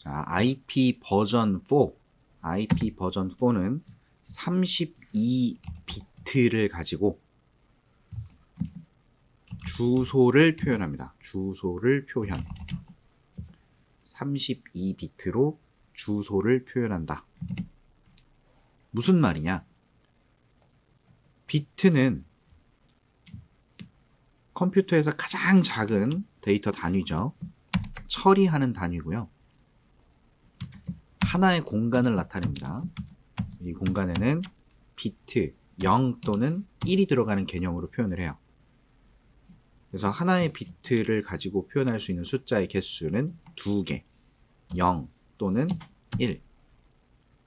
자, IP 버전 4는 32비트를 가지고 주소를 표현합니다. 주소를 표현. 32비트로 주소를 표현한다. 무슨 말이냐? 비트는 컴퓨터에서 가장 작은 데이터 단위죠. 처리하는 단위고요. 하나의 공간을 나타냅니다. 이 공간에는 비트 0 또는 1이 들어가는 개념으로 표현을 해요. 그래서 하나의 비트를 가지고 표현할 수 있는 숫자의 개수는 2개, 0 또는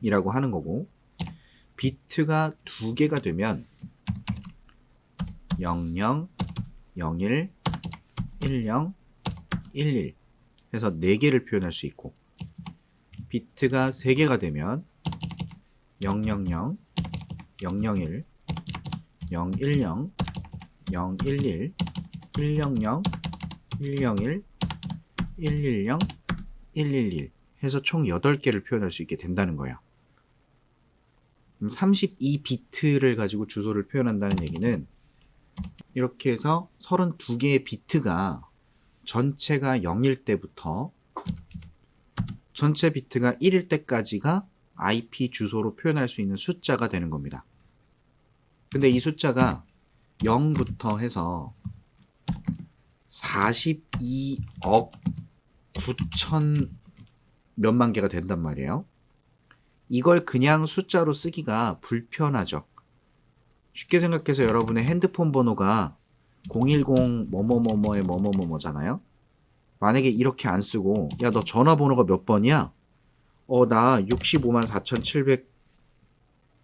1이라고 하는 거고, 비트가 2개가 되면 00, 01, 10, 11 해서 4개를 표현할 수 있고, 비트가 3개가 되면 000, 001, 010, 011, 100, 101, 110, 111 해서 총 8개를 표현할 수 있게 된다는 거예요. 그럼 32비트를 가지고 주소를 표현한다는 얘기는 이렇게 해서 32개의 비트가 전체가 0일 때부터 전체 비트가 1일 때까지가 IP 주소로 표현할 수 있는 숫자가 되는 겁니다. 근데 이 숫자가 0부터 해서 42억 9천 몇만 개가 된단 말이에요. 이걸 그냥 숫자로 쓰기가 불편하죠. 쉽게 생각해서 여러분의 핸드폰 번호가 010 뭐뭐뭐뭐의 뭐뭐뭐뭐잖아요. 만약에 이렇게 안 쓰고 야, 너 전화번호가 몇 번이야? 나 65만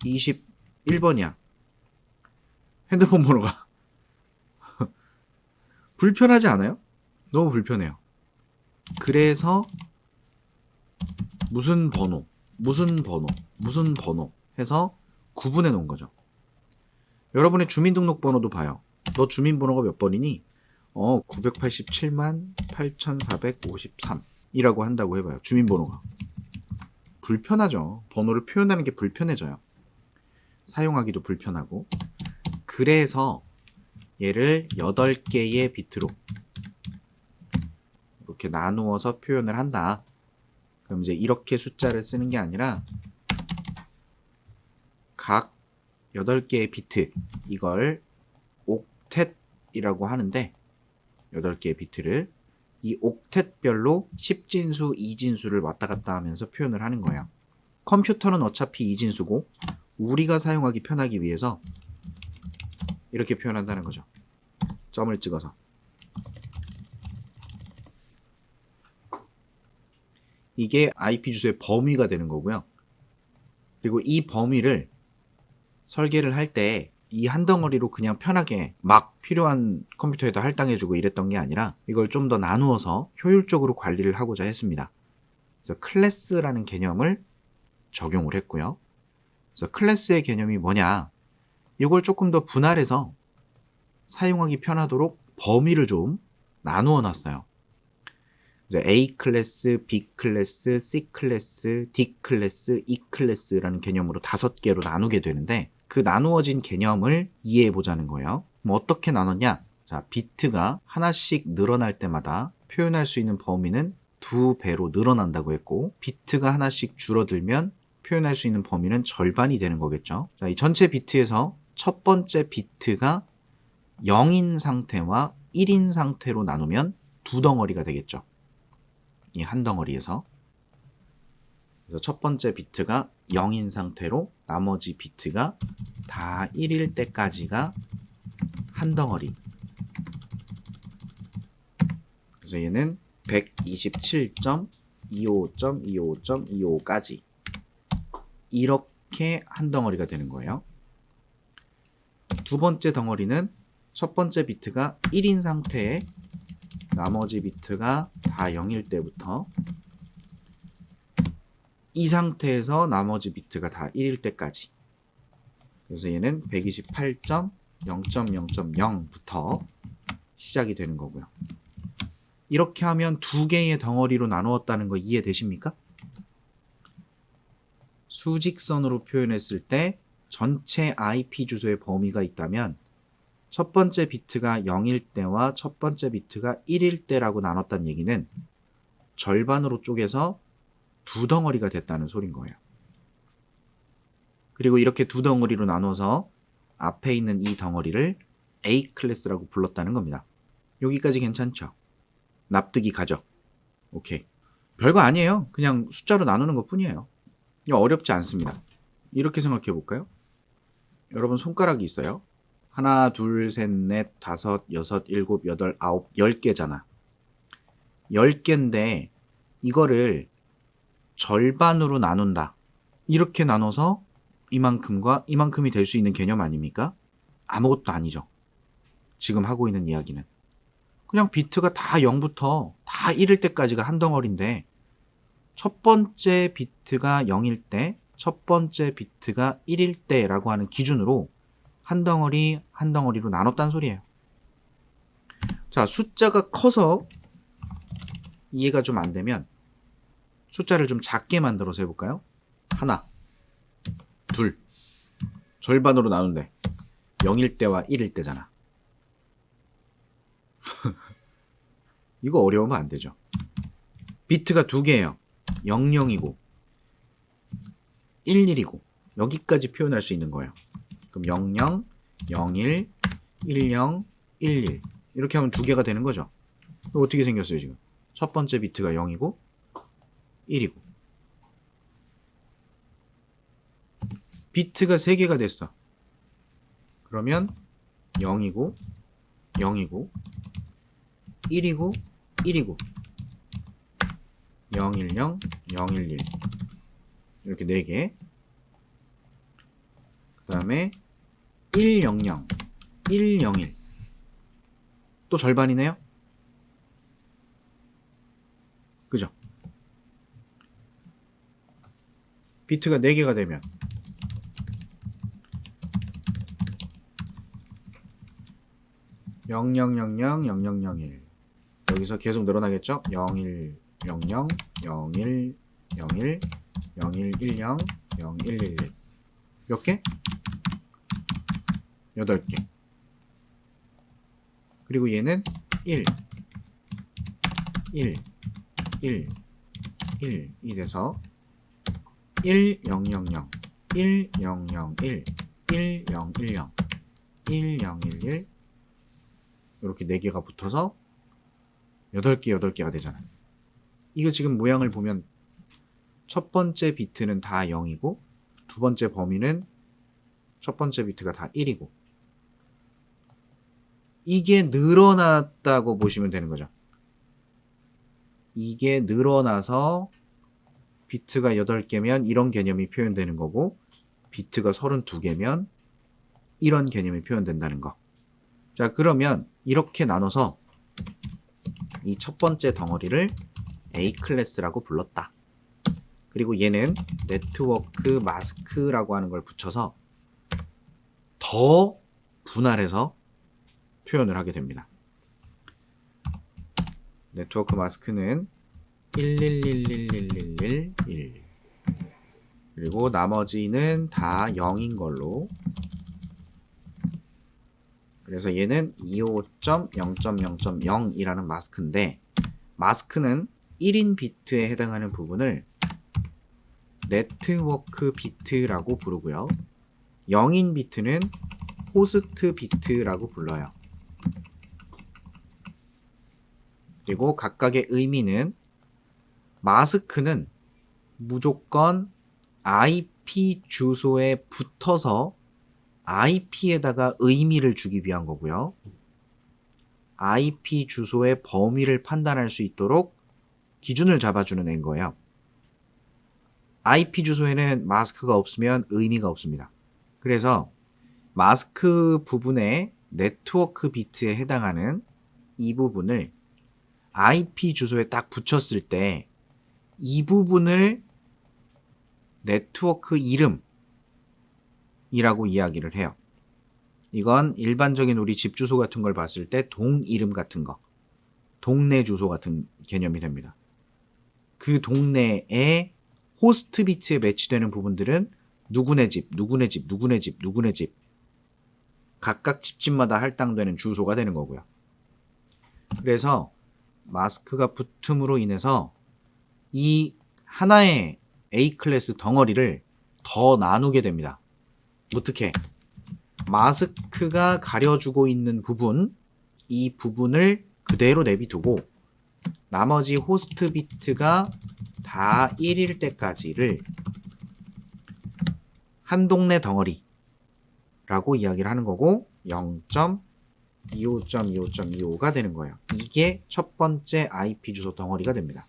4,721번이야. 핸드폰 번호가 불편하지 않아요? 너무 불편해요. 그래서 무슨 번호 해서 구분해 놓은 거죠. 여러분의 주민등록번호도 봐요. 너 주민번호가 몇 번이니? 987만 8,453 이라고 한다고 해봐요. 주민번호가. 불편하죠. 번호를 표현하는 게 불편해져요. 사용하기도 불편하고. 그래서 얘를 8개의 비트로 이렇게 나누어서 표현을 한다. 그럼 이제 이렇게 숫자를 쓰는 게 아니라 각 8개의 비트, 이걸 옥텟이라고 하는데 8개의 비트를 이 옥텟별로 10진수, 2진수를 왔다 갔다 하면서 표현을 하는 거예요. 컴퓨터는 어차피 2진수고 우리가 사용하기 편하기 위해서 이렇게 표현한다는 거죠. 점을 찍어서. 이게 IP 주소의 범위가 되는 거고요. 그리고 이 범위를 설계를 할 때 이 한 덩어리로 그냥 편하게 막 필요한 컴퓨터에다 할당해주고 이랬던 게 아니라 이걸 좀 더 나누어서 효율적으로 관리를 하고자 했습니다. 그래서 클래스라는 개념을 적용을 했고요. 그래서 클래스의 개념이 뭐냐? 이걸 조금 더 분할해서 사용하기 편하도록 범위를 좀 나누어 놨어요. A 클래스, B 클래스, C 클래스, D 클래스, E 클래스라는 개념으로 5개로 나누게 되는데 그 나누어진 개념을 이해해 보자는 거예요. 그럼 어떻게 나눴냐? 자, 비트가 하나씩 늘어날 때마다 표현할 수 있는 범위는 2배로 늘어난다고 했고, 비트가 하나씩 줄어들면 표현할 수 있는 범위는 절반이 되는 거겠죠. 자, 이 전체 비트에서 첫 번째 비트가 0인 상태와 1인 상태로 나누면 2덩어리가 되겠죠. 이 한 덩어리에서. 그래서 첫 번째 비트가 0인 상태로 나머지 비트가 다 1일 때까지가 한 덩어리. 그래서 얘는 127.25.25.25까지 이렇게 한 덩어리가 되는 거예요. 두 번째 덩어리는 첫 번째 비트가 1인 상태에 나머지 비트가 다 0일 때부터 이 상태에서 나머지 비트가 다 1일 때까지. 그래서 얘는 128.0.0.0부터 시작이 되는 거고요. 이렇게 하면 두 개의 덩어리로 나누었다는 거 이해되십니까? 수직선으로 표현했을 때 전체 IP 주소의 범위가 있다면 첫 번째 비트가 0일 때와 첫 번째 비트가 1일 때라고 나눴다는 얘기는 절반으로 쪼개서 두 덩어리가 됐다는 소린 거예요. 그리고 이렇게 두 덩어리로 나눠서 앞에 있는 이 덩어리를 A 클래스라고 불렀다는 겁니다. 여기까지 괜찮죠? 납득이 가죠? 오케이. 별거 아니에요. 그냥 숫자로 나누는 것 뿐이에요. 어렵지 않습니다. 이렇게 생각해 볼까요? 여러분 손가락이 있어요. 하나, 둘, 셋, 넷, 다섯, 여섯, 일곱, 여덟, 아홉, 10개잖아. 10개인데 이거를 절반으로 나눈다. 이렇게 나눠서 이만큼과 이만큼이 될 수 있는 개념 아닙니까? 아무것도 아니죠. 지금 하고 있는 이야기는. 그냥 비트가 다 0부터 다 1일 때까지가 한 덩어리인데 첫 번째 비트가 0일 때, 첫 번째 비트가 1일 때라고 하는 기준으로 한 덩어리 한 덩어리로 나눴다는 소리예요. 자, 숫자가 커서 이해가 좀 안 되면 숫자를 좀 작게 만들어서 해볼까요? 하나, 둘, 절반으로 나눈대. 0일 때와 1일 때잖아. 이거 어려우면 안 되죠. 비트가 두 개예요. 00이고 11이고 여기까지 표현할 수 있는 거예요. 그럼 00, 01, 10, 11 이렇게 하면 두 개가 되는 거죠. 어떻게 생겼어요 지금? 첫 번째 비트가 0이고 1이고 비트가 3개가 됐어. 그러면 0이고 0이고 1이고 1이고 010, 011 이렇게 4개. 그 다음에 100, 101 또 절반이네요. 그죠? 비트가 4개가 되면 00000001 여기서 계속 늘어나겠죠? 0100 01 01 0110 0111 몇 개? 8개. 그리고 얘는 1 1 1 1이 돼서 1000 1001 1010 1011 이렇게 4개가 붙어서 8개 8개가 되잖아요. 이거 지금 모양을 보면 첫 번째 비트는 다 0이고 두 번째 범위는 첫 번째 비트가 다 1이고 이게 늘어났다고 보시면 되는 거죠. 이게 늘어나서 비트가 8개면 이런 개념이 표현되는 거고 비트가 32개면 이런 개념이 표현된다는 거. 자, 그러면 이렇게 나눠서 이 첫 번째 덩어리를 A 클래스라고 불렀다. 그리고 얘는 네트워크 마스크라고 하는 걸 붙여서 더 분할해서 표현을 하게 됩니다. 네트워크 마스크는 1111111 그리고 나머지는 다 0인 걸로. 그래서 얘는 25.0.0.0이라는 마스크인데 마스크는 1인 비트에 해당하는 부분을 네트워크 비트라고 부르고요. 0인 비트는 호스트 비트라고 불러요. 그리고 각각의 의미는 마스크는 무조건 IP 주소에 붙어서 IP에다가 의미를 주기 위한 거고요. IP 주소의 범위를 판단할 수 있도록 기준을 잡아주는 애인 거예요. IP 주소에는 마스크가 없으면 의미가 없습니다. 그래서 마스크 부분에 네트워크 비트에 해당하는 이 부분을 IP 주소에 딱 붙였을 때 이 부분을 네트워크 이름이라고 이야기를 해요. 이건 일반적인 우리 집 주소 같은 걸 봤을 때 동 이름 같은 거. 동네 주소 같은 개념이 됩니다. 그 동네에 호스트 비트에 매치되는 부분들은 누구네 집, 누구네 집, 누구네 집, 누구네 집 각각 집집마다 할당되는 주소가 되는 거고요. 그래서 마스크가 붙음으로 인해서 이 하나의 A 클래스 덩어리를 더 나누게 됩니다. 어떻게? 마스크가 가려주고 있는 부분, 이 부분을 그대로 내비두고 나머지 호스트 비트가 다 1일 때까지를 한 동네 덩어리라고 이야기를 하는 거고 0.25.25.25가 되는 거예요. 이게 첫 번째 IP 주소 덩어리가 됩니다.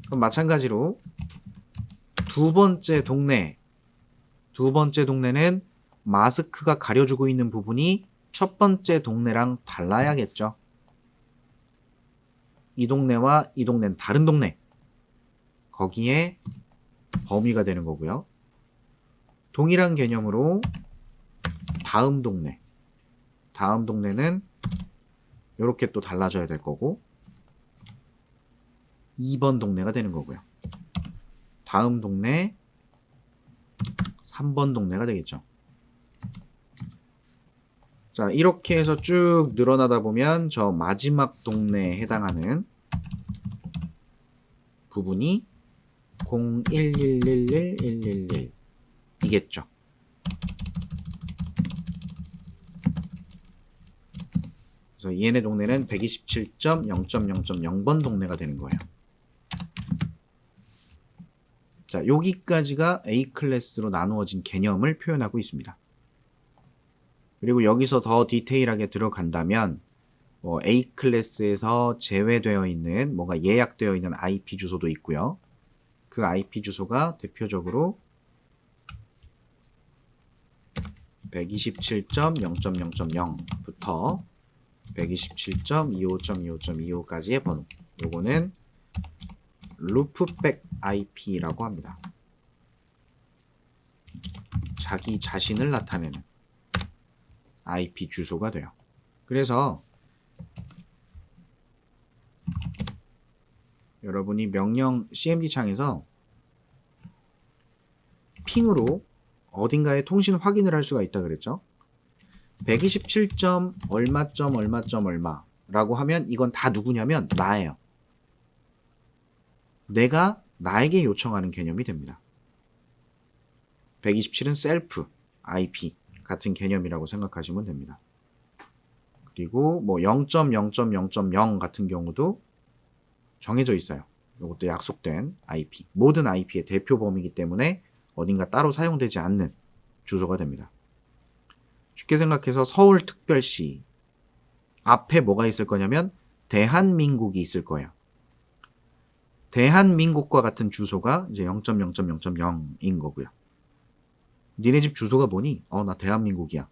그럼 마찬가지로 두 번째 동네는 마스크가 가려주고 있는 부분이 첫 번째 동네랑 달라야겠죠. 이 동네와 이 동네는 다른 동네. 거기에 범위가 되는 거고요. 동일한 개념으로 다음 동네는 이렇게 또 달라져야 될 거고 2번 동네가 되는 거고요. 다음 동네 3번 동네가 되겠죠. 자, 이렇게 해서 쭉 늘어나다 보면 저 마지막 동네에 해당하는 부분이 0111111 이겠죠. 그래서 얘네 동네는 127.0.0.0번 동네가 되는 거예요. 자, 여기까지가 A 클래스로 나누어진 개념을 표현하고 있습니다. 그리고 여기서 더 디테일하게 들어간다면 A 클래스에서 제외되어 있는 뭔가 예약되어 있는 IP 주소도 있고요. 그 IP 주소가 대표적으로 127.0.0.0부터 127.25.25.25까지의 번호. 요거는 루프백 IP라고 합니다. 자기 자신을 나타내는 IP 주소가 돼요. 그래서 여러분이 명령 CMD 창에서 핑으로 어딘가에 통신 확인을 할 수가 있다 그랬죠. 127. 얼마점 얼마점 얼마라고 하면 이건 다 누구냐면 나예요. 내가 나에게 요청하는 개념이 됩니다. 127은 셀프 IP 같은 개념이라고 생각하시면 됩니다. 그리고 뭐 0.0.0.0 같은 경우도 정해져 있어요. 이것도 약속된 IP. 모든 IP의 대표 범위이기 때문에 어딘가 따로 사용되지 않는 주소가 됩니다. 쉽게 생각해서 서울특별시 앞에 뭐가 있을 거냐면 대한민국이 있을 거예요. 대한민국과 같은 주소가 이제 0.0.0.0인 거고요. 니네 집 주소가 뭐니? 나 대한민국이야.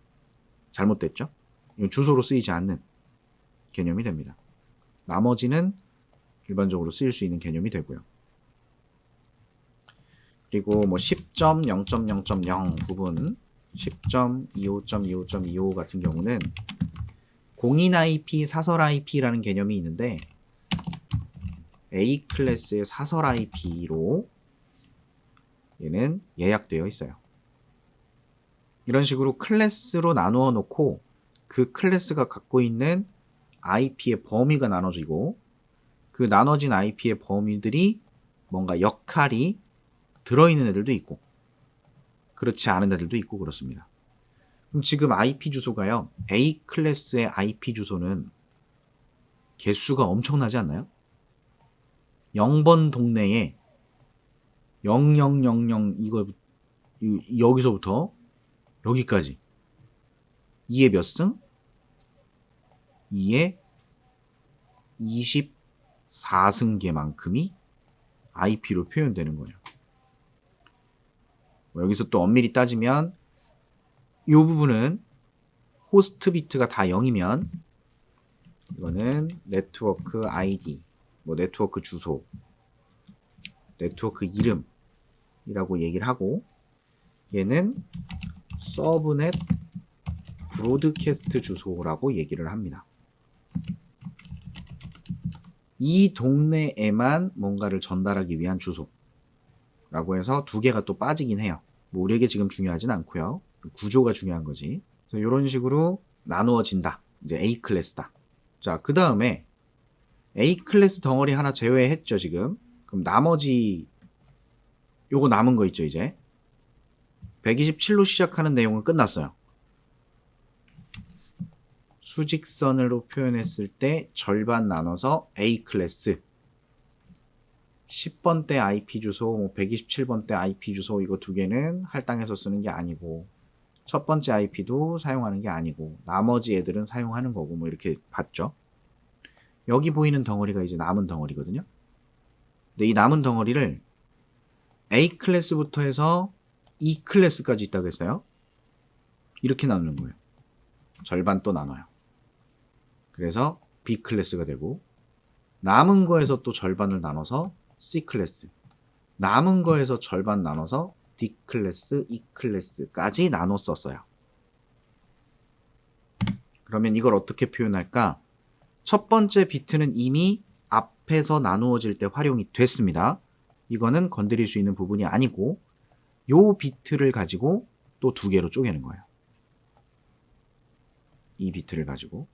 잘못됐죠? 이건 주소로 쓰이지 않는 개념이 됩니다. 나머지는 일반적으로 쓰일 수 있는 개념이 되고요. 그리고 뭐 10.0.0.0 부분 10.25.25.25 같은 경우는 공인 IP, 사설 IP라는 개념이 있는데 A 클래스의 사설 IP로 얘는 예약되어 있어요. 이런 식으로 클래스로 나누어 놓고 그 클래스가 갖고 있는 IP의 범위가 나눠지고 그 나눠진 IP의 범위들이 뭔가 역할이 들어있는 애들도 있고 그렇지 않은 애들도 있고 그렇습니다. 그럼 지금 IP 주소가요. A 클래스의 IP 주소는 개수가 엄청나지 않나요? 0번 동네에 0000 이거 여기서부터 여기까지 2의 몇 승? 2의 24승계만큼이 IP로 표현되는 거예요. 여기서 또 엄밀히 따지면 이 부분은 호스트 비트가 다 0이면 이거는 네트워크 ID, 뭐 네트워크 주소, 네트워크 이름이라고 얘기를 하고 얘는 서브넷 브로드캐스트 주소라고 얘기를 합니다. 이 동네에만 뭔가를 전달하기 위한 주소라고 해서 두 개가 또 빠지긴 해요. 뭐 우리에게 지금 중요하진 않고요. 구조가 중요한 거지. 그래서 이런 식으로 나누어진다. 이제 A 클래스다. 자, 그 다음에 A 클래스 덩어리 하나 제외했죠, 지금. 그럼 나머지 요거 남은 거 있죠, 이제. 127로 시작하는 내용은 끝났어요. 수직선으로 표현했을 때 절반 나눠서 A 클래스 10번대 IP 주소, 127번대 IP 주소 이거 두 개는 할당해서 쓰는 게 아니고 첫 번째 IP도 사용하는 게 아니고 나머지 애들은 사용하는 거고 뭐 이렇게 봤죠. 여기 보이는 덩어리가 이제 남은 덩어리거든요. 근데 이 남은 덩어리를 A 클래스부터 해서 E 클래스까지 있다고 했어요. 이렇게 나누는 거예요. 절반 또 나눠요. 그래서 B 클래스가 되고 남은 거에서 또 절반을 나눠서 C 클래스, 남은 거에서 절반 나눠서 D 클래스, E 클래스까지 나눠 썼어요. 그러면 이걸 어떻게 표현할까? 첫 번째 비트는 이미 앞에서 나누어질 때 활용이 됐습니다. 이거는 건드릴 수 있는 부분이 아니고 요 비트를 가지고 또 두 개로 쪼개는 거예요. 이 비트를 가지고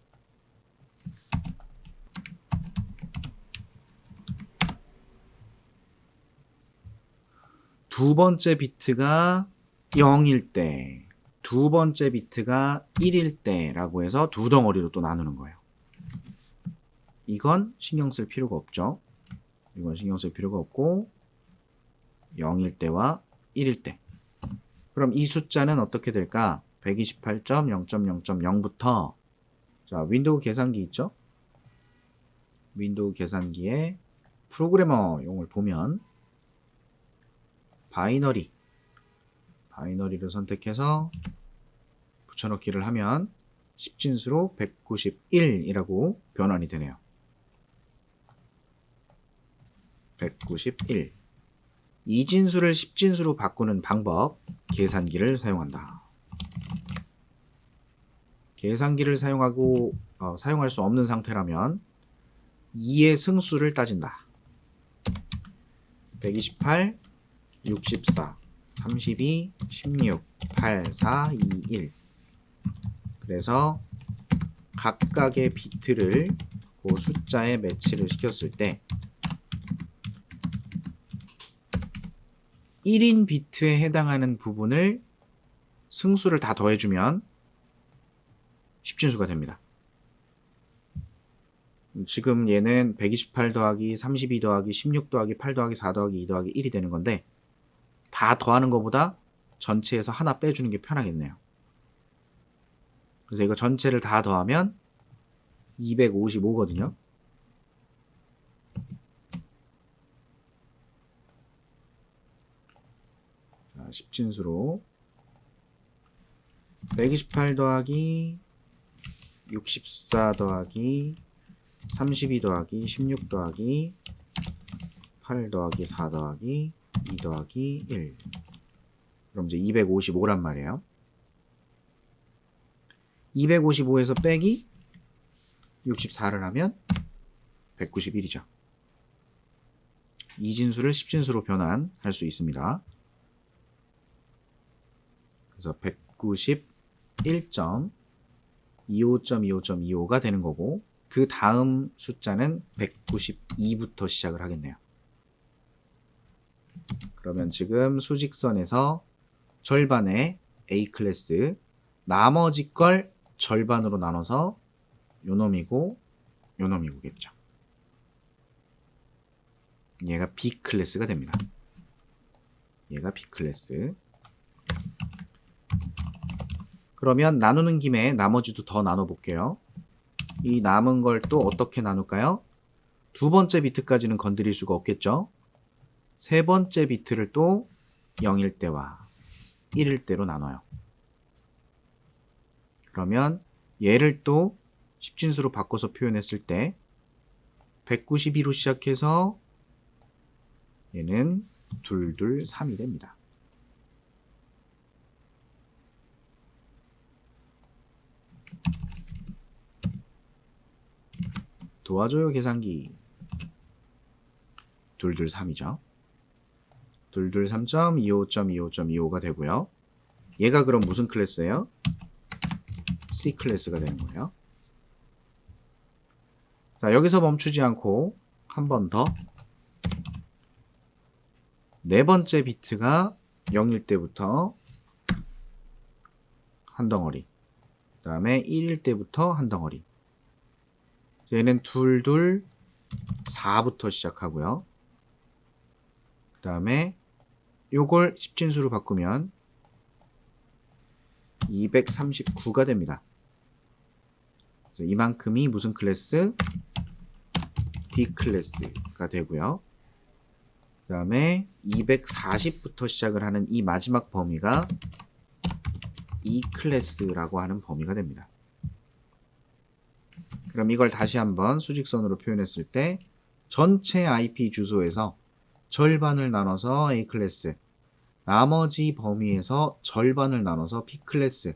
두 번째 비트가 0일 때, 두 번째 비트가 1일 때라고 해서 두 덩어리로 또 나누는 거예요. 이건 신경 쓸 필요가 없죠. 이건 신경 쓸 필요가 없고 0일 때와 1일 때. 그럼 이 숫자는 어떻게 될까? 128.0.0.0부터 자, 윈도우 계산기 있죠? 윈도우 계산기에 프로그래머용을 보면 바이너리를 선택해서 붙여넣기를 하면 10진수로 191이라고 변환이 되네요. 191. 이 진수를 10진수로 바꾸는 방법, 계산기를 사용한다. 계산기를 사용할 수 없는 상태라면 2의 승수를 따진다. 128, 64, 32, 16, 8, 4, 2, 1. 그래서 각각의 비트를 그 숫자에 매치를 시켰을 때 1인 비트에 해당하는 부분을 승수를 다 더해주면 10진수가 됩니다. 지금 얘는 128 더하기 32 더하기 16 더하기 8 더하기 4 더하기 2 더하기 1이 되는 건데 다 더하는 것보다 전체에서 하나 빼주는 게 편하겠네요. 그래서 이거 전체를 다 더하면 255거든요. 자, 10진수로 128 더하기 64 더하기 32 더하기 16 더하기 8 더하기 4 더하기 2 더하기 1. 그럼 이제 255란 말이에요. 255에서 빼기 64를 하면 191이죠. 이 진수를 10진수로 변환할 수 있습니다. 그래서 191.25.25.25가 되는 거고 그 다음 숫자는 192부터 시작을 하겠네요. 그러면 지금 수직선에서 절반의 A 클래스, 나머지 걸 절반으로 나눠서 요놈이고 요놈이고겠죠. 얘가 B 클래스가 됩니다. 얘가 B 클래스. 그러면 나누는 김에 나머지도 더 나눠볼게요. 이 남은 걸 또 어떻게 나눌까요? 두 번째 비트까지는 건드릴 수가 없겠죠. 세 번째 비트를 또 0일 때와 1일 때로 나눠요. 그러면 얘를 또 10진수로 바꿔서 표현했을 때 192로 시작해서 얘는 223이 됩니다. 도와줘요 계산기. 223이죠. 223.25.25.25가 되고요. 얘가 그럼 무슨 클래스예요? C 클래스가 되는 거예요. 자, 여기서 멈추지 않고 한 번 더. 네 번째 비트가 0일 때부터 한 덩어리. 그 다음에 1일 때부터 한 덩어리. 얘는 4부터 시작하고요. 그 다음에 요걸 10진수로 바꾸면 239가 됩니다. 그래서 이만큼이 무슨 클래스? D 클래스가 되고요. 그 다음에 240부터 시작을 하는 이 마지막 범위가 E 클래스라고 하는 범위가 됩니다. 그럼 이걸 다시 한번 수직선으로 표현했을 때 전체 IP 주소에서 절반을 나눠서 A 클래스, 나머지 범위에서 절반을 나눠서 B 클래스,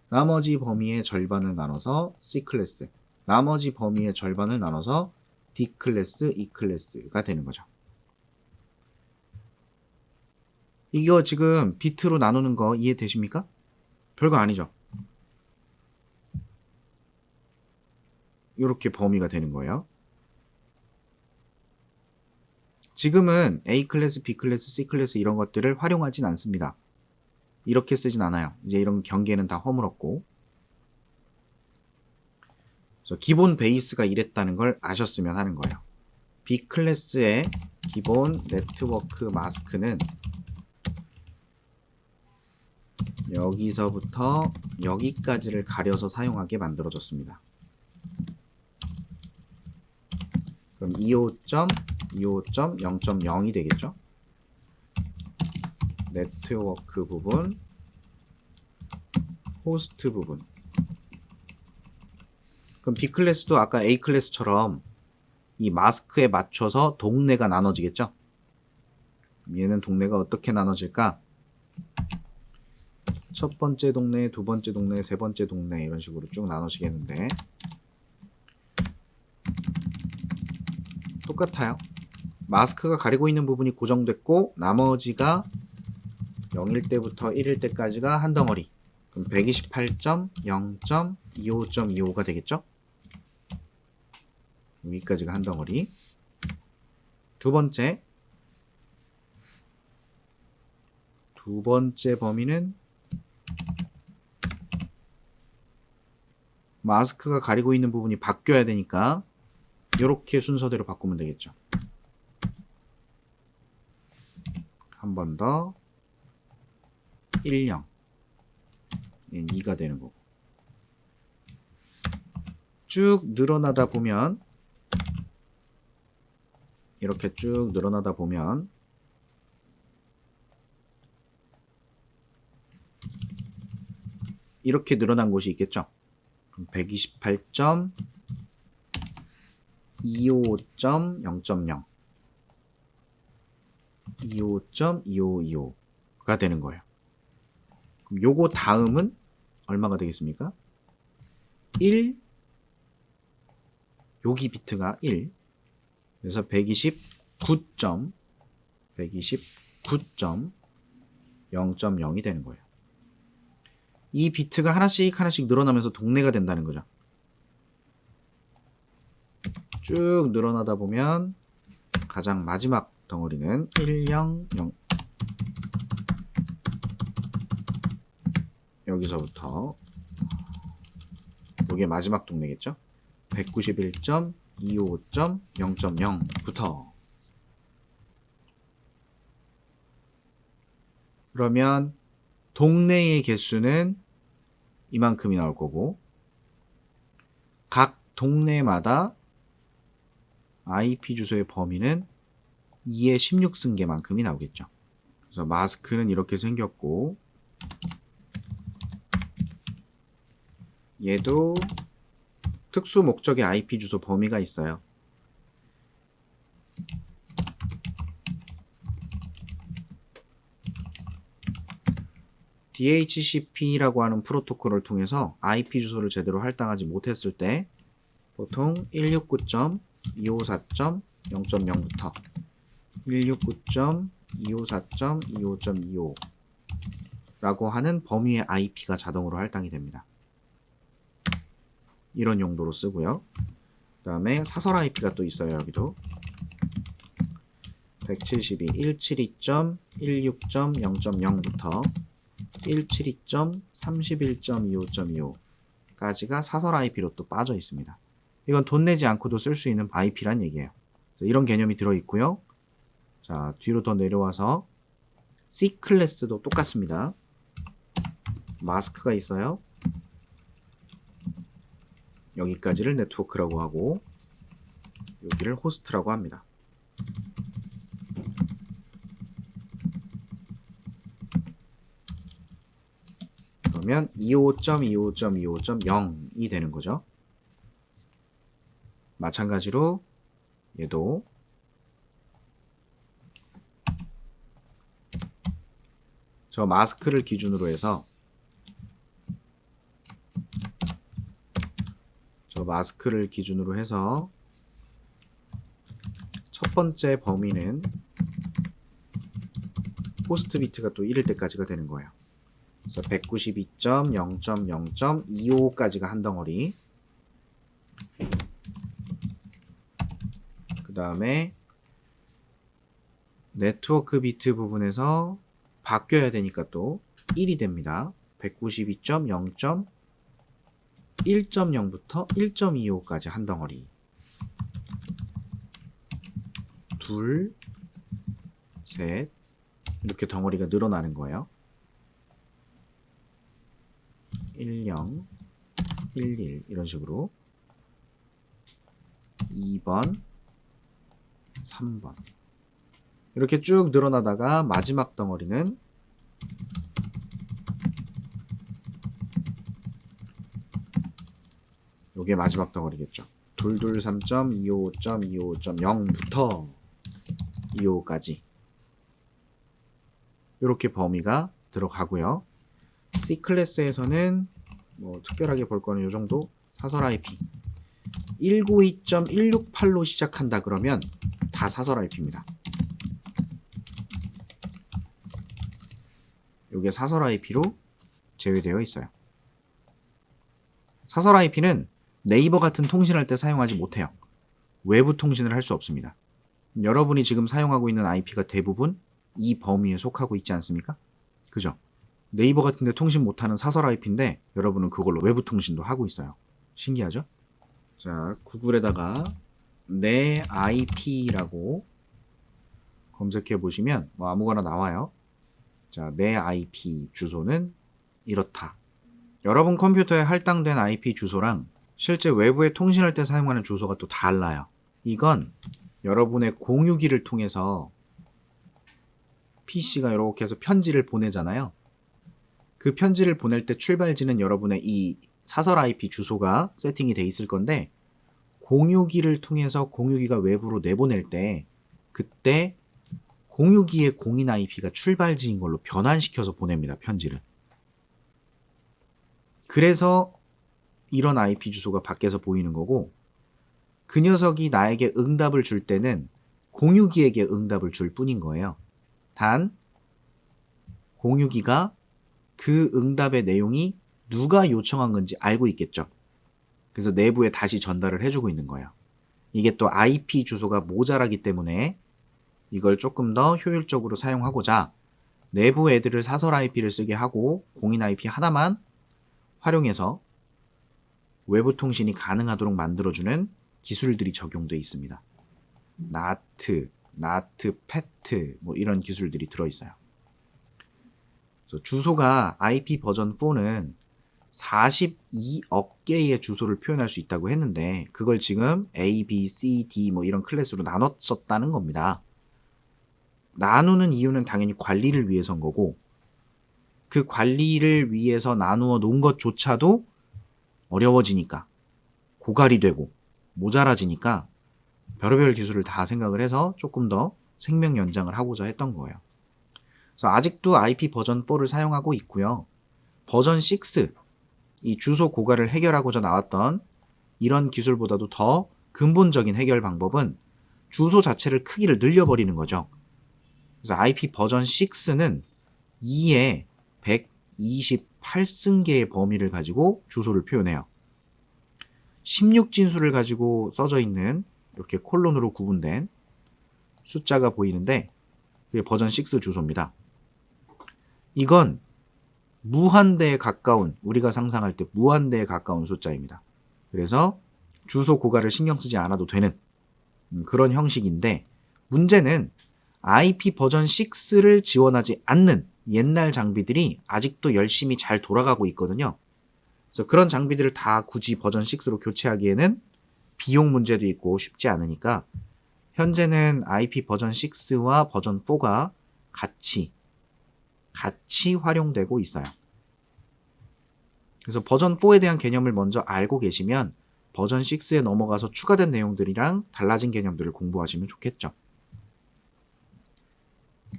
나머지 범위의 절반을 나눠서 C 클래스, 나머지 범위의 절반을 나눠서 D 클래스, E 클래스가 되는 거죠. 이거 지금 비트로 나누는 거 이해되십니까? 별거 아니죠. 이렇게 범위가 되는 거예요. 지금은 A 클래스, B 클래스, C 클래스 이런 것들을 활용하진 않습니다. 이렇게 쓰진 않아요. 이제 이런 경계는 다 허물었고. 그래서 기본 베이스가 이랬다는 걸 아셨으면 하는 거예요. B 클래스의 기본 네트워크 마스크는 여기서부터 여기까지를 가려서 사용하게 만들어졌습니다. 그럼 25.25.0.0이 되겠죠? 네트워크 부분, 호스트 부분. 그럼 B 클래스도 아까 A 클래스처럼 이 마스크에 맞춰서 동네가 나눠지겠죠? 얘는 동네가 어떻게 나눠질까? 첫 번째 동네, 두 번째 동네, 세 번째 동네 이런 식으로 쭉 나눠지겠는데 똑같아요. 마스크가 가리고 있는 부분이 고정됐고 나머지가 0일 때부터 1일 때까지가 한 덩어리. 그럼 128.0.25.25가 되겠죠? 여기까지가 한 덩어리. 두 번째 범위는 마스크가 가리고 있는 부분이 바뀌어야 되니까 이렇게 순서대로 바꾸면 되겠죠. 한 번 더 10 2가 되는 거고 쭉 늘어나다 보면 이렇게 쭉 늘어나다 보면 이렇게 늘어난 곳이 있겠죠. 128.25.0.0 25.2525가 되는 거예요. 그럼 요거 다음은 얼마가 되겠습니까? 1 여기 비트가 1 그래서 129.0.0이 되는 거예요. 이 비트가 하나씩 늘어나면서 동네가 된다는 거죠. 쭉 늘어나다 보면 가장 마지막 덩어리는 100 여기서부터 이게 마지막 동네겠죠? 191.25.0.0부터 그러면 동네의 개수는 이만큼이 나올 거고 각 동네마다 IP 주소의 범위는 2의 16승계만큼이 나오겠죠. 그래서 마스크는 이렇게 생겼고 얘도 특수 목적의 IP 주소 범위가 있어요. DHCP라고 하는 프로토콜을 통해서 IP 주소를 제대로 할당하지 못했을 때 보통 169.254.0.0부터 169.254.25.25 라고 하는 범위의 IP가 자동으로 할당이 됩니다. 이런 용도로 쓰고요. 그 다음에 사설 IP가 또 있어요. 여기도 172.172.16.0.0부터 172.31.25.25까지가 사설 IP로 또 빠져 있습니다. 이건 돈 내지 않고도 쓸 수 있는 IP란 얘기예요. 이런 개념이 들어있고요. 자, 뒤로 더 내려와서 C 클래스도 똑같습니다. 마스크가 있어요. 여기까지를 네트워크라고 하고 여기를 호스트라고 합니다. 그러면 25.25.25.0이 되는 거죠. 마찬가지로 얘도 저 마스크를 기준으로 해서 첫 번째 범위는 호스트 비트가 또 1일 때까지가 되는 거예요. 그래서 192.0.0.25까지가 한 덩어리. 그 다음에 네트워크 비트 부분에서 바뀌어야 되니까 또 1이 됩니다. 192.0.1.0부터 1.25까지 한 덩어리. 둘, 셋, 이렇게 덩어리가 늘어나는 거예요. 10, 11 이런 식으로 2번, 3번 이렇게 쭉 늘어나다가 마지막 덩어리는 요게 마지막 덩어리겠죠. 223.25.25.0부터 25까지 이렇게 범위가 들어가고요. C 클래스에서는 뭐 특별하게 볼 거는 요 정도. 사설 IP 192.168로 시작한다 그러면 다 사설 IP입니다. 요게 사설 IP로 제외되어 있어요. 사설 IP는 네이버 같은 통신할 때 사용하지 못해요. 외부 통신을 할 수 없습니다. 여러분이 지금 사용하고 있는 IP가 대부분 이 범위에 속하고 있지 않습니까? 그죠? 네이버 같은 데 통신 못하는 사설 IP인데 여러분은 그걸로 외부 통신도 하고 있어요. 신기하죠? 자, 구글에다가 내 IP라고 검색해 보시면 뭐 아무거나 나와요. 자, 내 IP 주소는 이렇다. 여러분 컴퓨터에 할당된 IP 주소랑 실제 외부에 통신할 때 사용하는 주소가 또 달라요. 이건 여러분의 공유기를 통해서 PC가 이렇게 해서 편지를 보내잖아요. 그 편지를 보낼 때 출발지는 여러분의 이 사설 IP 주소가 세팅이 돼 있을 건데 공유기를 통해서 공유기가 외부로 내보낼 때 그때 공유기의 공인 IP가 출발지인 걸로 변환시켜서 보냅니다. 편지를. 그래서 이런 IP 주소가 밖에서 보이는 거고 그 녀석이 나에게 응답을 줄 때는 공유기에게 응답을 줄 뿐인 거예요. 단 공유기가 그 응답의 내용이 누가 요청한 건지 알고 있겠죠. 그래서 내부에 다시 전달을 해주고 있는 거예요. 이게 또 IP 주소가 모자라기 때문에 이걸 조금 더 효율적으로 사용하고자 내부 애들을 사설 IP를 쓰게 하고 공인 IP 하나만 활용해서 외부 통신이 가능하도록 만들어주는 기술들이 적용되어 있습니다. NAT, PET 뭐 이런 기술들이 들어있어요. 그래서 주소가 IP 버전 4는 42억 개의 주소를 표현할 수 있다고 했는데 그걸 지금 A, B, C, D 뭐 이런 클래스로 나눴었다는 겁니다. 나누는 이유는 당연히 관리를 위해서인 거고 그 관리를 위해서 나누어 놓은 것조차도 어려워지니까 고갈이 되고 모자라지니까 별의별 기술을 다 생각을 해서 조금 더 생명 연장을 하고자 했던 거예요. 그래서 아직도 IP 버전 4를 사용하고 있고요. 버전 6, 이 주소 고갈을 해결하고자 나왔던 이런 기술보다도 더 근본적인 해결 방법은 주소 자체를 크기를 늘려버리는 거죠. 그래서 IP 버전 6는 2의 128승계의 범위를 가지고 주소를 표현해요. 16진수를 가지고 써져 있는 이렇게 콜론으로 구분된 숫자가 보이는데 그게 버전 6 주소입니다. 이건 무한대에 가까운, 우리가 상상할 때 무한대에 가까운 숫자입니다. 그래서 주소 고갈을 신경 쓰지 않아도 되는 그런 형식인데, 문제는 IP 버전 6를 지원하지 않는 옛날 장비들이 아직도 열심히 잘 돌아가고 있거든요. 그래서 그런 장비들을 다 굳이 버전 6로 교체하기에는 비용 문제도 있고 쉽지 않으니까 현재는 IP 버전 6와 버전 4가 같이 활용되고 있어요. 그래서 버전 4에 대한 개념을 먼저 알고 계시면 버전 6에 넘어가서 추가된 내용들이랑 달라진 개념들을 공부하시면 좋겠죠.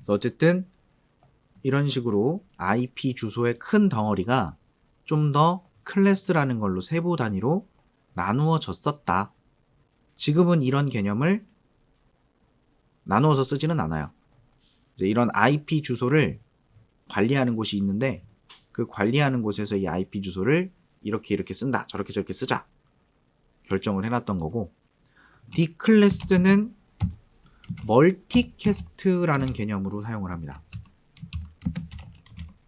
어쨌든 이런 식으로 IP 주소의 큰 덩어리가 좀 더 클래스라는 걸로 세부 단위로 나누어졌었다. 지금은 이런 개념을 나누어서 쓰지는 않아요. 이제 이런 IP 주소를 관리하는 곳이 있는데 그 관리하는 곳에서 이 IP 주소를 이렇게 쓴다, 저렇게 쓰자 결정을 해놨던 거고, D클래스는 멀티캐스트라는 개념으로 사용을 합니다.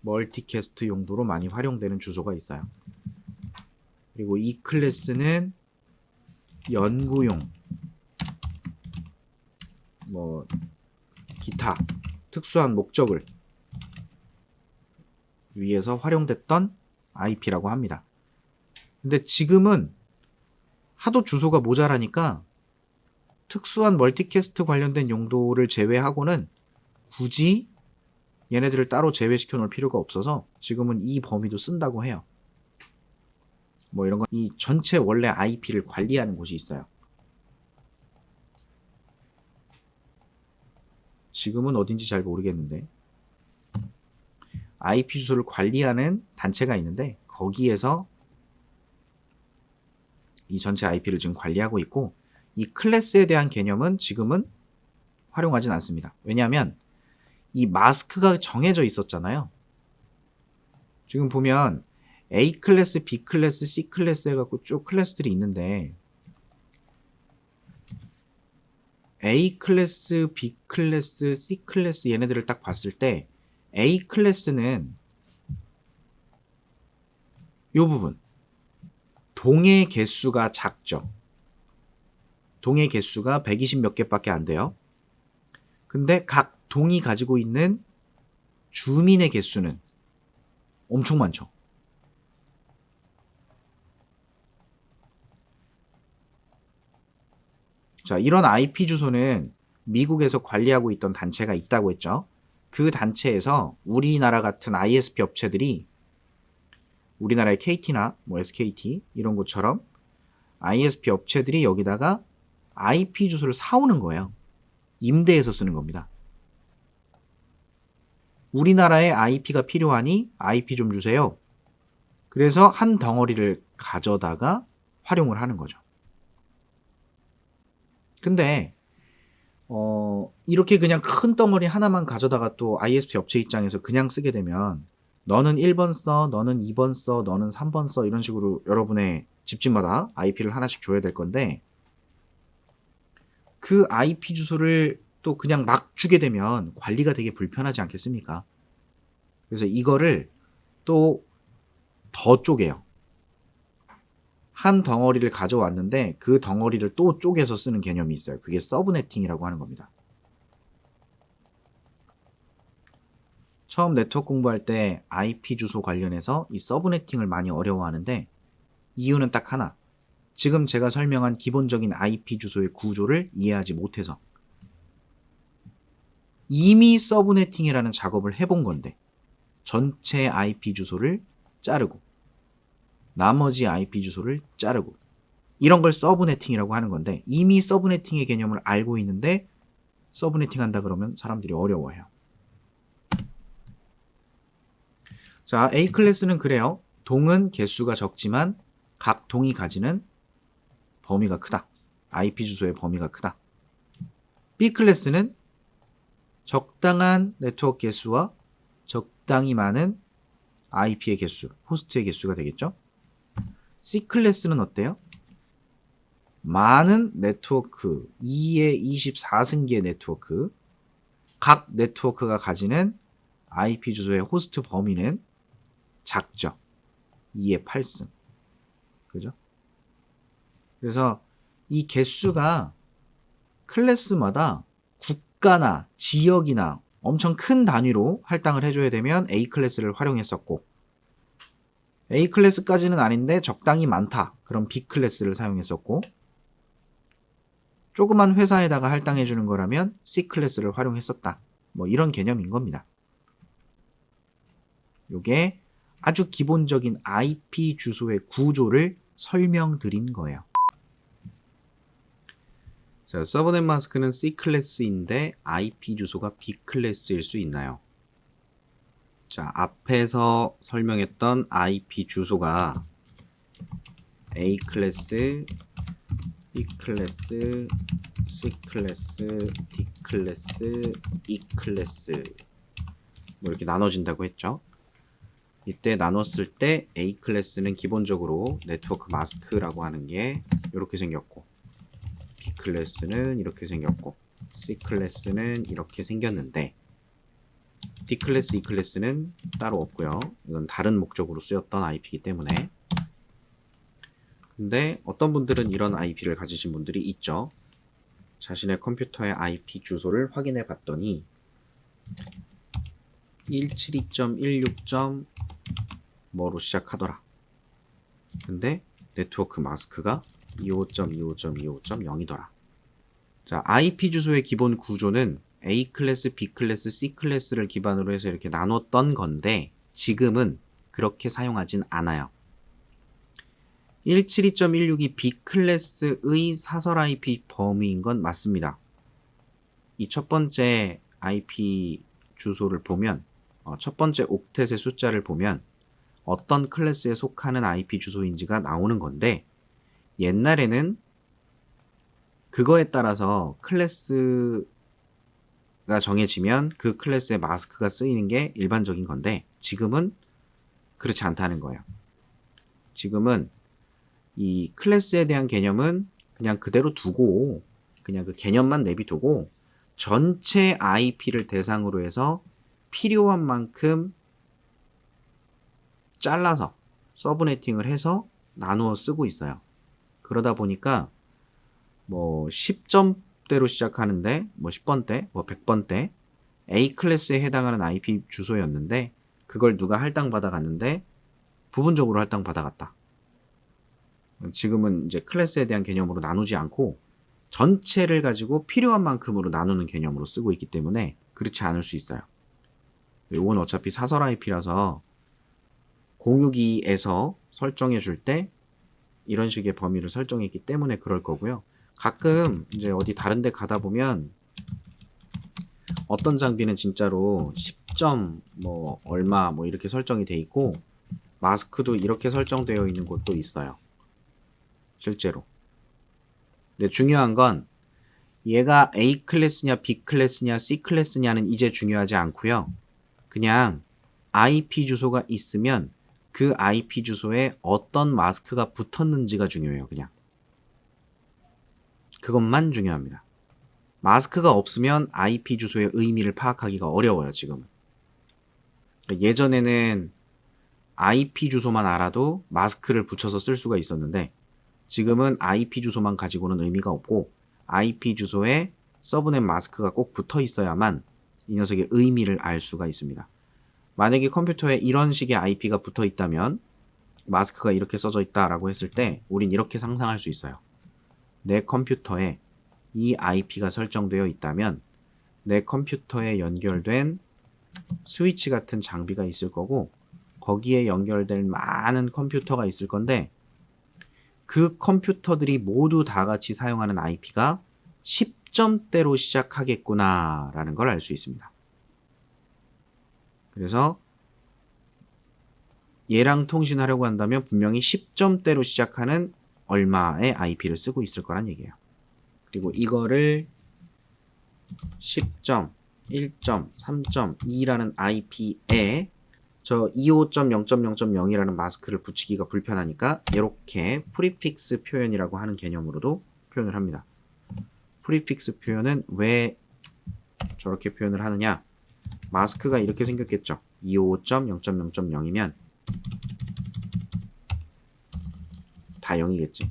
멀티캐스트 용도로 많이 활용되는 주소가 있어요. 그리고 이 클래스는 연구용, 기타 특수한 목적을 위해서 활용됐던 IP라고 합니다. 근데 지금은 하도 주소가 모자라니까 특수한 멀티캐스트 관련된 용도를 제외하고는 굳이 얘네들을 따로 제외시켜 놓을 필요가 없어서 지금은 이 범위도 쓴다고 해요. 이런 건 이 전체 원래 IP를 관리하는 곳이 있어요. 지금은 어딘지 잘 모르겠는데 IP 주소를 관리하는 단체가 있는데 거기에서 이 전체 IP를 지금 관리하고 있고, 이 클래스에 대한 개념은 지금은 활용하진 않습니다. 왜냐하면 이 마스크가 정해져 있었잖아요. 지금 보면 A 클래스, B 클래스, C 클래스 해갖고 쭉 클래스들이 있는데 A 클래스, B 클래스, C 클래스 얘네들을 딱 봤을 때 A 클래스는 이 부분 동의 개수가 작죠. 동의 개수가 120 몇 개밖에 안 돼요. 근데 각 동이 가지고 있는 주민의 개수는 엄청 많죠. 자, 이런 IP 주소는 미국에서 관리하고 있던 단체가 있다고 했죠. 그 단체에서 우리나라 같은 ISP 업체들이 우리나라의 KT나 SKT 이런 것처럼 ISP 업체들이 여기다가 IP 주소를 사오는 거예요. 임대해서 쓰는 겁니다. 우리나라에 IP가 필요하니 IP 좀 주세요. 그래서 한 덩어리를 가져다가 활용을 하는 거죠. 근데 이렇게 그냥 큰 덩어리 하나만 가져다가 또 ISP 업체 입장에서 그냥 쓰게 되면 너는 1번 써, 너는 2번 써, 너는 3번 써 이런 식으로 여러분의 집집마다 IP를 하나씩 줘야 될 건데, 그 IP 주소를 또 그냥 막 주게 되면 관리가 되게 불편하지 않겠습니까? 그래서 이거를 또 더 쪼개요. 한 덩어리를 가져왔는데 그 덩어리를 또 쪼개서 쓰는 개념이 있어요. 그게 서브네팅이라고 하는 겁니다. 처음 네트워크 공부할 때 IP 주소 관련해서 이 서브네팅을 많이 어려워하는데 이유는 딱 하나. 지금 제가 설명한 기본적인 IP 주소의 구조를 이해하지 못해서. 이미 서브네팅이라는 작업을 해본 건데 전체 IP 주소를 자르고 나머지 IP 주소를 자르고 이런 걸 서브네팅이라고 하는 건데, 이미 서브네팅의 개념을 알고 있는데 서브네팅 한다 그러면 사람들이 어려워해요. 자, A 클래스는 그래요. 동은 개수가 적지만 각 동이 가지는 범위가 크다. IP 주소의 범위가 크다. B 클래스는 적당한 네트워크 개수와 적당히 많은 IP의 개수, 호스트의 개수가 되겠죠. C 클래스는 어때요? 많은 네트워크, 2의 24승기의 네트워크, 각 네트워크가 가지는 IP 주소의 호스트 범위는 작죠. 2의 8승. 그죠? 그래서 이 개수가 클래스마다 국가나 지역이나 엄청 큰 단위로 할당을 해줘야 되면 A 클래스를 활용했었고, A 클래스까지는 아닌데 적당히 많다. 그럼 B 클래스를 사용했었고, 조그만 회사에다가 할당해주는 거라면 C 클래스를 활용했었다. 뭐 이런 개념인 겁니다. 요게 아주 기본적인 IP 주소의 구조를 설명드린 거예요. 자, 서브넷 마스크는 C 클래스인데 IP 주소가 B 클래스일 수 있나요? 자, 앞에서 설명했던 IP 주소가 A 클래스, B 클래스, C 클래스, D 클래스, E 클래스 뭐 이렇게 나눠진다고 했죠. 이때 나눴을 때 A 클래스는 기본적으로 네트워크 마스크라고 하는 게 이렇게 생겼고, B 클래스는 이렇게 생겼고, C 클래스는 이렇게 생겼는데, D 클래스, E 클래스는 따로 없고요. 이건 다른 목적으로 쓰였던 IP이기 때문에. 근데 어떤 분들은 이런 IP를 가지신 분들이 있죠. 자신의 컴퓨터의 IP 주소를 확인해 봤더니 172.16. 뭐로 시작하더라. 근데 네트워크 마스크가 25.25.25.0이더라. 자, IP 주소의 기본 구조는 A 클래스, B 클래스, C 클래스를 기반으로 해서 이렇게 나눴던 건데 지금은 그렇게 사용하진 않아요. 172.16이 B 클래스의 사설 IP 범위인 건 맞습니다. 이 첫 번째 IP 주소를 보면 첫 번째 옥텟의 숫자를 보면 어떤 클래스에 속하는 IP 주소인지가 나오는 건데, 옛날에는 그거에 따라서 클래스가 정해지면 그 클래스의 마스크가 쓰이는 게 일반적인 건데, 지금은 그렇지 않다는 거예요. 지금은 이 클래스에 대한 개념은 그냥 그대로 두고, 그냥 그 개념만 내비두고 전체 IP를 대상으로 해서 필요한 만큼 잘라서 서브네팅을 해서 나누어 쓰고 있어요. 그러다 보니까 뭐 10점대로 시작하는데 뭐 10번대, 뭐 100번대 A 클래스에 해당하는 IP 주소였는데 그걸 누가 할당 받아갔는데 부분적으로 할당 받아갔다. 지금은 이제 클래스에 대한 개념으로 나누지 않고 전체를 가지고 필요한 만큼으로 나누는 개념으로 쓰고 있기 때문에 그렇지 않을 수 있어요. 이건 어차피 사설 IP라서 공유기에서 설정해 줄 때 이런 식의 범위를 설정했기 때문에 그럴 거고요. 가끔 이제 어디 다른 데 가다 보면 어떤 장비는 진짜로 10점 뭐 얼마 뭐 이렇게 설정이 돼 있고 마스크도 이렇게 설정되어 있는 곳도 있어요. 실제로. 근데 중요한 건 얘가 A 클래스냐 B 클래스냐 C 클래스냐는 이제 중요하지 않고요. 그냥 IP 주소가 있으면 그 IP 주소에 어떤 마스크가 붙었는지가 중요해요. 그냥 그것만 중요합니다. 마스크가 없으면 IP 주소의 의미를 파악하기가 어려워요. 지금은. 예전에는 IP 주소만 알아도 마스크를 붙여서 쓸 수가 있었는데 지금은 IP 주소만 가지고는 의미가 없고 IP 주소에 서브넷 마스크가 꼭 붙어 있어야만 이 녀석의 의미를 알 수가 있습니다. 만약에 컴퓨터에 이런 식의 IP가 붙어 있다면 마스크가 이렇게 써져 있다라고 했을 때 우린 이렇게 상상할 수 있어요. 내 컴퓨터에 이 IP가 설정되어 있다면 내 컴퓨터에 연결된 스위치 같은 장비가 있을 거고 거기에 연결될 많은 컴퓨터가 있을 건데 그 컴퓨터들이 모두 다 같이 사용하는 IP가 10점대로 시작하겠구나 라는 걸 알 수 있습니다. 그래서 얘랑 통신하려고 한다면 분명히 10점대로 시작하는 얼마의 IP를 쓰고 있을 거란 얘기예요. 그리고 이거를 10.1.3.2라는 IP에 저 25.0.0.0이라는 마스크를 붙이기가 불편하니까 이렇게 프리픽스 표현이라고 하는 개념으로도 표현을 합니다. 프리픽스 표현은 왜 저렇게 표현을 하느냐? 마스크가 이렇게 생겼겠죠. 255.0.0.0이면 다 0이겠지.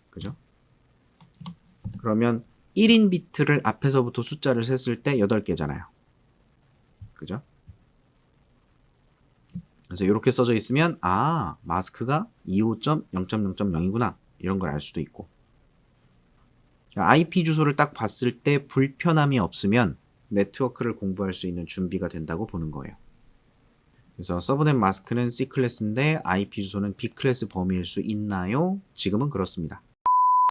그죠? 그러면 1인 비트를 앞에서부터 숫자를 셌을 때 8개잖아요. 그죠? 그래서 이렇게 써져 있으면 아, 마스크가 25.0.0.0이구나. 이런 걸 알 수도 있고. IP 주소를 딱 봤을 때 불편함이 없으면 네트워크를 공부할 수 있는 준비가 된다고 보는 거예요. 그래서 서브넷 마스크는 C 클래스인데 IP 주소는 B 클래스 범위일 수 있나요? 지금은 그렇습니다.